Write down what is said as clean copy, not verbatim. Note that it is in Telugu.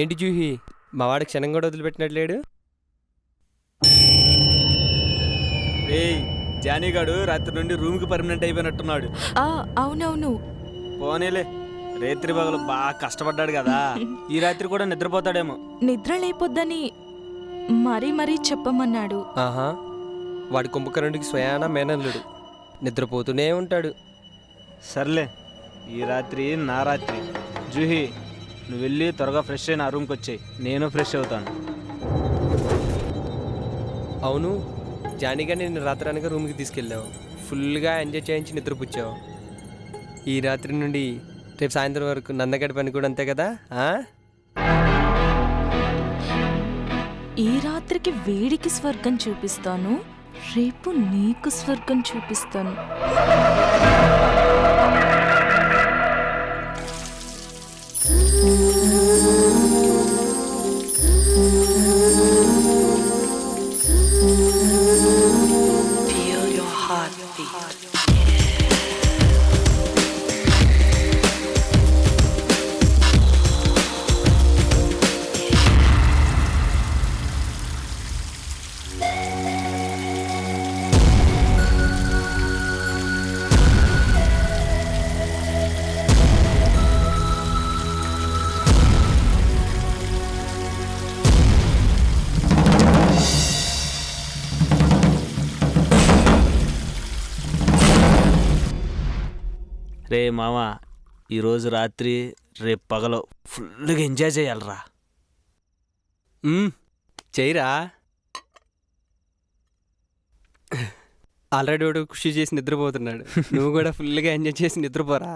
ఏంటి జూహి, మా వాడి క్షణం కూడా వదిలిపెట్టినట్లేడు. ఏయ్, జానీగాడు రాత్రి నుండి రూమ్కి పర్మనెంట్ అయిపోయినట్టున్నాడు. అవునవును. పోనీలే, రేత్రి పగలు బాగా కష్టపడ్డాడు కదా, ఈ రాత్రి కూడా నిద్రపోతాడేమో. నిద్ర లేపొద్దని మరీ మరీ చెప్పమన్నాడు. ఆహా, వాడి కుంభకర్ణుడికి స్వయాన మేనల్లుడు, నిద్రపోతూనే ఉంటాడు. సర్లే, ఈ రాత్రి నా రాత్రి. జూహి, నువ్వు వెళ్ళి త్వరగా ఫ్రెష్ అయి నా రూమ్కి వచ్చాయి, నేను ఫ్రెష్ అవుతాను. అవును, జానీగా నేను రాత్రానిగా రూమ్కి తీసుకెళ్ళావు, ఫుల్గా ఎంజాయ్ చేయించి నిద్రపుచ్చావు. ఈ రాత్రి నుండి రేపు సాయంత్రం వరకు నందగడి పని కూడా అంతే కదా. ఈ రాత్రికి వేడికి స్వర్గం చూపిస్తాను, రేపు నీకు స్వర్గం చూపిస్తాను. Feel your heartbeat. రే మామ, ఈరోజు రాత్రి రేపు పగలు ఫుల్గా ఎంజాయ్ చేయాలరా. చేయరా, ఆల్రెడీ వాడు కృషి చేసి నిద్రపోతున్నాడు, నువ్వు కూడా ఫుల్గా ఎంజాయ్ చేసి నిద్రపోరా.